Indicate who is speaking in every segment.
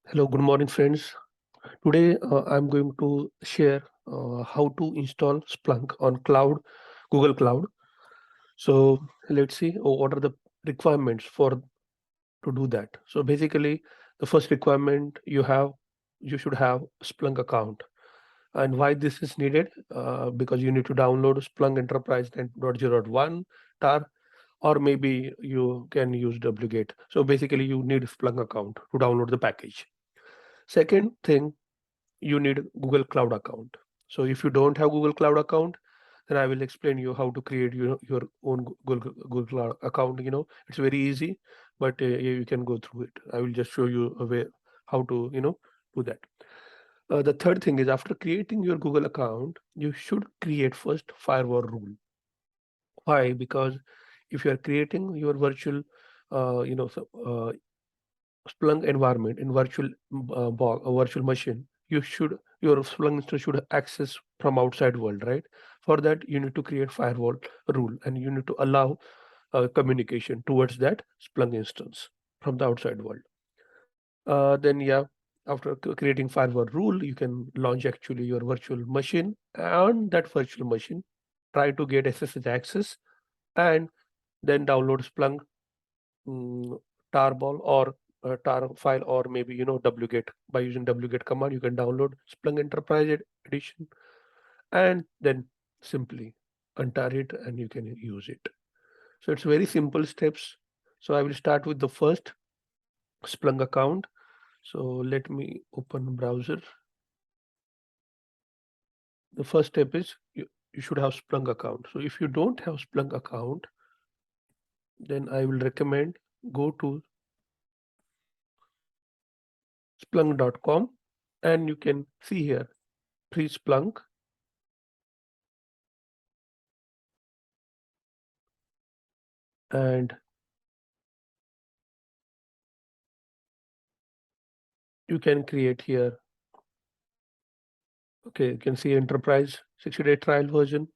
Speaker 1: Hello, good morning, friends. Today, I'm going to share how to install Splunk on cloud, Google Cloud. So let's see what are the requirements for to do that. So basically, the first requirement you should have Splunk account. And why this is needed? Because you need to download Splunk Enterprise 10.0.1 tar, or maybe you can use wget. So basically, you need Splunk account to download the package. Second thing, you need Google Cloud account. So if you don't have Google Cloud account, then I will explain you how to create your own Google Cloud account. It's very easy, but you can go through it. I will just show you a way how to do that. The third thing is, after creating your Google account, you should create first firewall rule. Why? Because if you are creating your virtual Splunk environment in virtual machine, your Splunk instance should access from outside world, right? For that, you need to create firewall rule, and you need to allow communication towards that Splunk instance from the outside world. Then yeah, after creating firewall rule, you can launch actually your virtual machine, and that virtual machine try to get SSH access, and then download Splunk mm, tarball or tar file, or maybe wget. By using wget command, you can download Splunk Enterprise Edition, and then simply untar it and you can use it. So it's very simple steps. So I will start with the first Splunk account. So let me open browser. The first step is you should have Splunk account. So if you don't have Splunk account, then I will recommend go to splunk.com, and you can see here free Splunk, and you can create here. Okay, you can see enterprise 60-day trial version.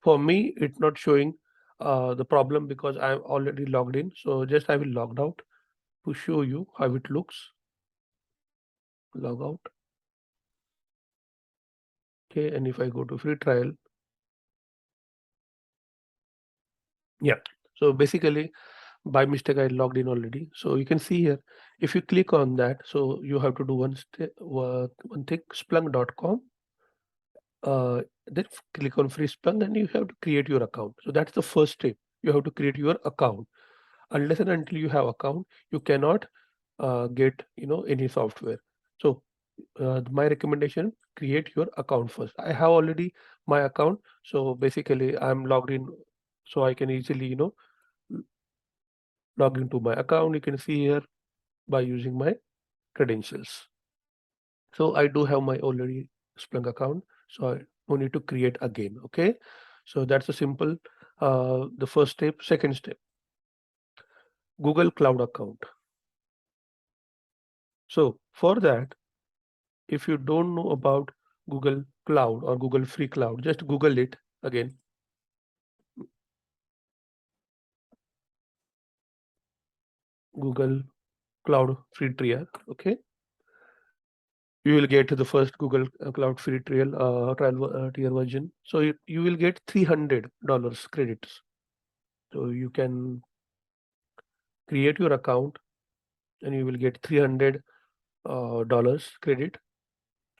Speaker 1: For me, it's not showing the problem because I'm already logged in. So just I will logged out to show you how it looks. Log out. Okay, and if I go to free trial, yeah. So basically, by mistake, I logged in already. So you can see here, if you click on that, so you have to do one thing, splunk.com. Then click on free Splunk, and you have to create your account. So that's the first step. You have to create your account. Unless and until you have account, you cannot get any software. So my recommendation, create your account first. I have already my account, so basically I'm logged in, so I can easily log into my account. You can see here by using my credentials. So I do have my already Splunk account, so I no need to create again. Okay, so that's a simple the first step. Second step, Google Cloud account. So for that, if you don't know about Google Cloud or Google Free Cloud, just Google it again. Google Cloud free trial. Okay, you will get the first Google Cloud free trial version. So you will get $300 credits. So you can create your account, and you will get $300 credit,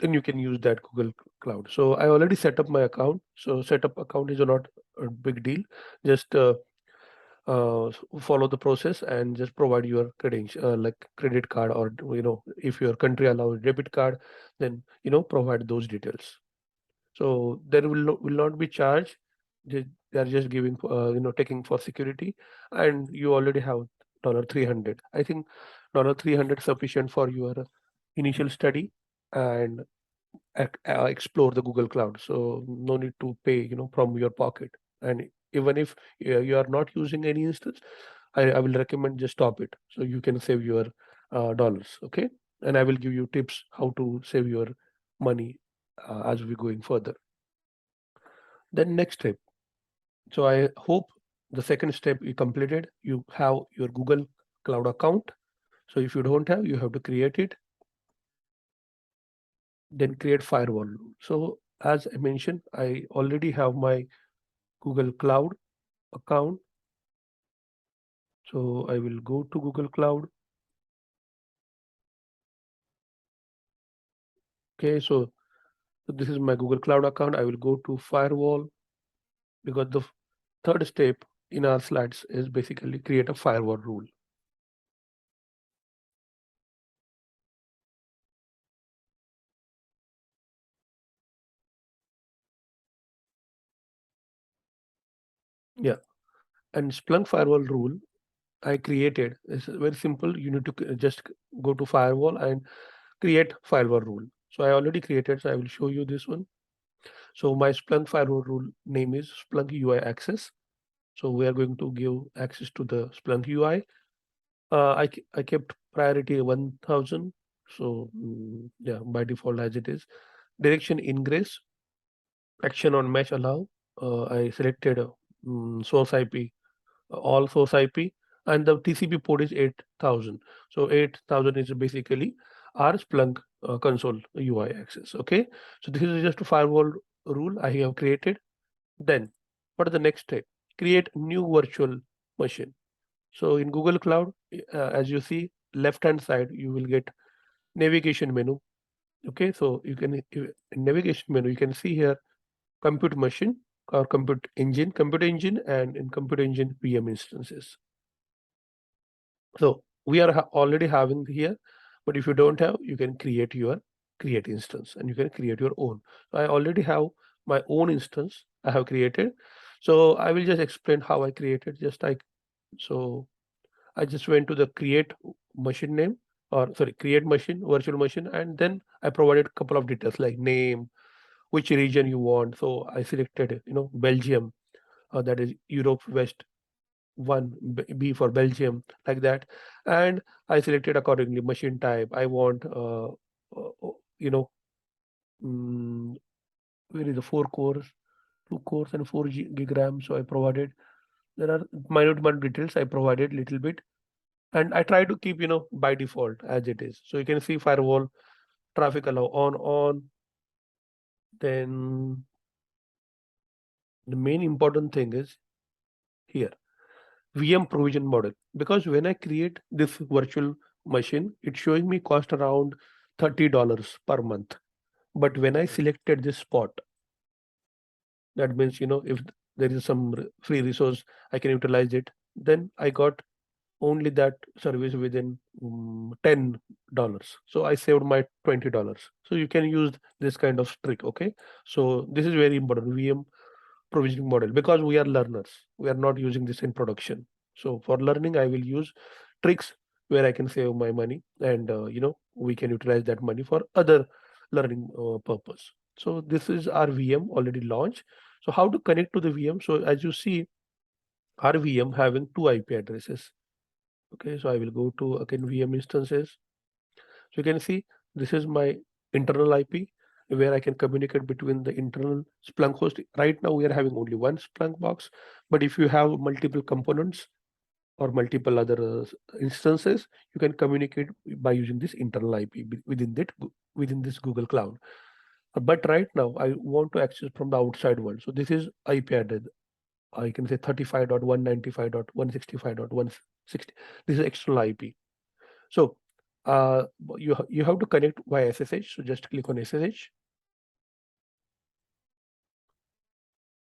Speaker 1: and you can use that Google Cloud. So I already set up my account. So setup account is not a big deal. Just follow the process and just provide your credential, like credit card, or if your country allows debit card, then provide those details. So there will not be charge. They are just giving taking for security, and you already have $300. I think $300 sufficient for your initial study and explore the Google Cloud. So no need to pay from your pocket. And even if you are not using any instance, I will recommend just stop it, so you can save your dollars. Okay, and I will give you tips how to save your money as we going further. Then next step. So I hope the second step you completed. You have your Google cloud account. So if you don't have, you have to create it. Then create firewall rule. So as I mentioned, I already have my Google Cloud account. So I will go to Google Cloud. Okay, so this is my Google Cloud account. I will go to firewall, because the third step in our slides is basically create a firewall rule. Yeah, and Splunk firewall rule I created is very simple. You need to just go to firewall and create firewall rule. So I already created, so I will show you this one. So my Splunk firewall rule name is Splunk UI access. So we are going to give access to the Splunk UI. I kept priority 1000. So yeah, by default as it is. Direction ingress, action on mesh allow. I selected source IP, all source IP, and the TCP port is 8000. So 8000 is basically our Splunk console UI access. Okay, so this is just a firewall rule I have created. Then, what is the next step? Create new virtual machine. So in Google Cloud, as you see, left hand side, you will get navigation menu. Okay, so you can in navigation menu, you can see here compute machine or compute engine, and in compute engine VM instances. So we are already having here, but if you don't have, you can create instance and you can create your own. So I already have my own instance I have created. So I will just explain how I created. So I just went to the create machine name, or sorry, create machine, virtual machine, and then I provided a couple of details like name, which region you want. So I selected, Belgium, that is Europe West one, B for Belgium, like that. And I selected accordingly machine type. I want, you know, mm, where is the 4 cores, 2 cores, and 4 gig RAM. So I provided, there are minute details I provided little bit. And I try to keep, by default as it is. So you can see firewall traffic allow on. Then the main important thing is here, VM provision model. Because when I create this virtual machine, it's showing me cost around $30 per month. But when I selected this spot, that means, if there is some free resource, I can utilize it. Then I got only that service within $10. So I saved my $20. So you can use this kind of trick. Okay. So this is very important. VM provisioning model, because we are learners. We are not using this in production. So for learning, I will use tricks where I can save my money, and we can utilize that money for other learning purpose. So this is our VM already launched. So how to connect to the VM? So as you see, our VM having two IP addresses. Okay, so I will go to again VM instances. So you can see this is my internal IP where I can communicate between the internal Splunk host. Right now we are having only one Splunk box, but if you have multiple components or multiple other instances, you can communicate by using this internal IP within this Google Cloud. But right now I want to access from the outside world. So this is IP address. I can say 35.195.165.160. This is external IP. So uh, you have to connect via SSH. So just click on SSH.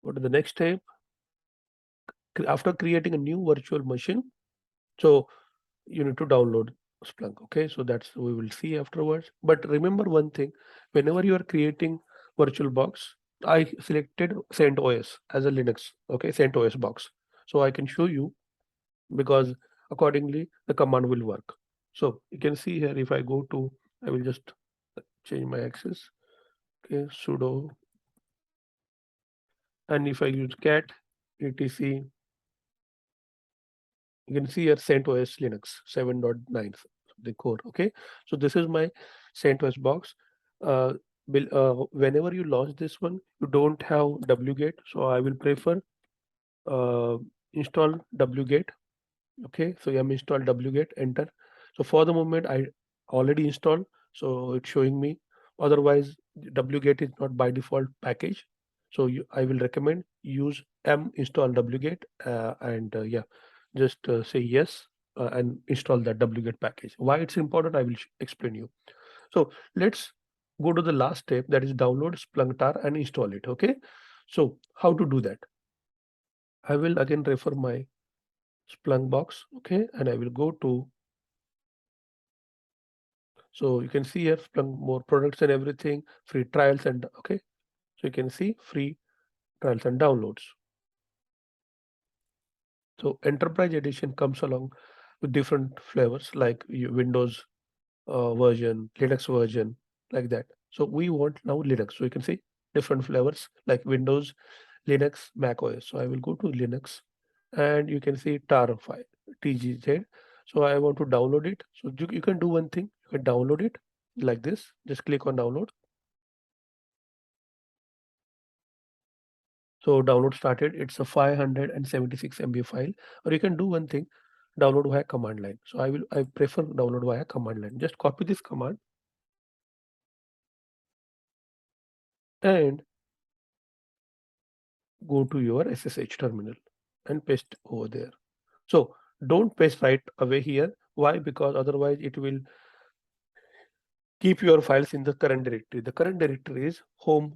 Speaker 1: Go to the next step. After creating a new virtual machine, so you need to download Splunk. Okay, so that's we will see afterwards. But remember one thing: whenever you are creating VirtualBox, I selected CentOS as a Linux. Okay, CentOS box. So I can show you, because accordingly the command will work. So you can see here, if I go to, I will just change my access. Okay, sudo, and if I use cat etc, you can see here CentOS Linux 7.9, the core. Okay, so this is my CentOS box. uh, Whenever you launch this one, you don't have wget, so I will prefer uh, install wget. Okay, so yum install wget, enter. So for the moment I already installed, so it's showing me. Otherwise, wget is not by default package. So I will recommend use m install wget, and yeah, just say yes, and install that wget package. Why it's important, I will explain you. So let's go to the last step, that is download Splunk tar and install it. Okay, so how to do that? I will again refer my Splunk box. Okay, and I will go to, so you can see here Splunk more products and everything, free trials, and okay, so you can see free trials and downloads. So enterprise edition comes along with different flavors like Windows version, Linux version, like that. So we want now Linux. So you can see different flavors like Windows, Linux, Mac OS. So I will go to Linux, and you can see tar file, TGZ. So I want to download it. So you can do one thing, you can download it like this. Just click on download. So download started. It's a 576 MB file. Or you can do one thing, download via command line. So I prefer download via command line. Just copy this command and go to your SSH terminal and paste over there. So don't paste right away here. Why? Because otherwise it will keep your files in the current directory. The current directory is home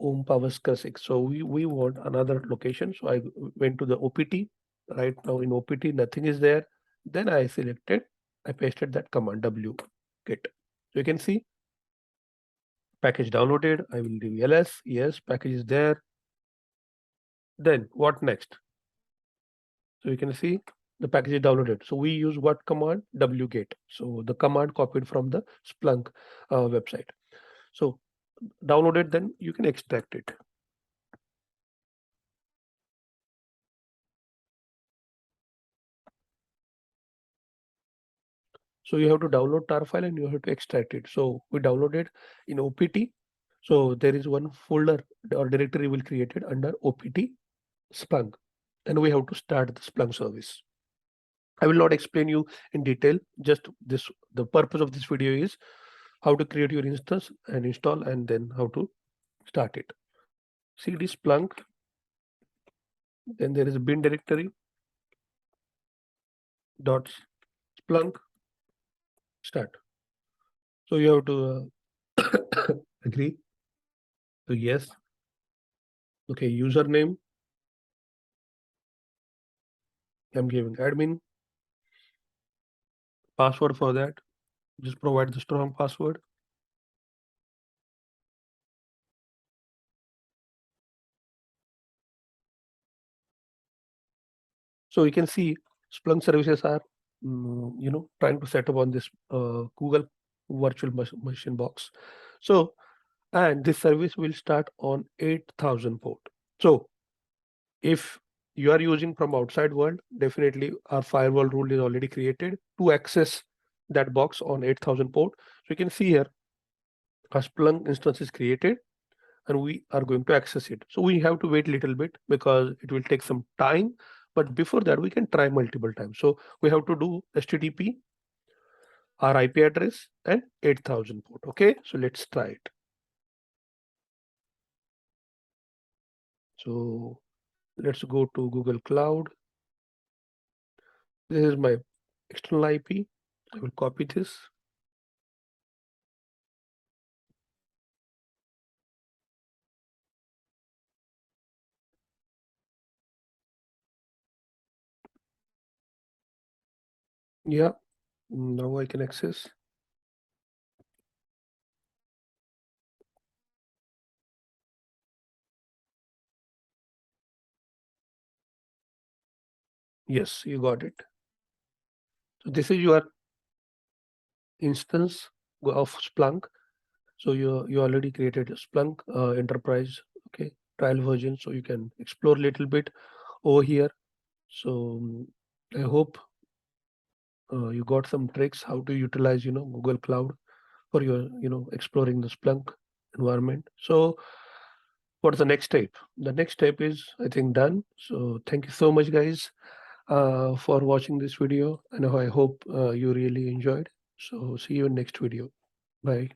Speaker 1: Pavaskar 6. So we want another location. So I went to the OPT. Right now in OPT, nothing is there. Then I pasted that command w get. So you can see package downloaded. I will do ls. Yes, package is there. Then what next? So you can see the package is downloaded. So we use what command? Wget. So the command copied from the Splunk website. So downloaded, then you can extract it. So you have to download tar file and you have to extract it. So we downloaded in OPT. So there is one folder or directory will created under OPT Splunk, and we have to start the Splunk service. I will not explain you in detail. Just this, the purpose of this video is how to create your instance and install, and then how to start it. CD Splunk, then there is a bin directory dot Splunk start. So you have to agree. So yes. Okay, username. I'm giving admin. Password for that, just provide the strong password. So you can see Splunk services are, trying to set up on this Google virtual machine box. So, and this service will start on 8,000 port. So if you are using from outside world, definitely our firewall rule is already created to access that box on 8,000 port. So you can see here a Splunk instance is created and we are going to access it. So we have to wait a little bit because it will take some time. But before that, we can try multiple times. So we have to do HTTP, our IP address, and 8,000 port. Okay, so let's try it. So let's go to Google Cloud. This is my external IP. I will copy this. Yeah, now I can access. Yes, you got it. So this is your instance of Splunk. So you already created a Splunk enterprise, okay, trial version. So you can explore a little bit over here. So I hope you got some tricks how to utilize, Google Cloud for your, exploring the Splunk environment. So what's the next step? The next step is, I think, done. So thank you so much, guys. for watching this video, and I hope you really enjoyed. So see you in next video. Bye.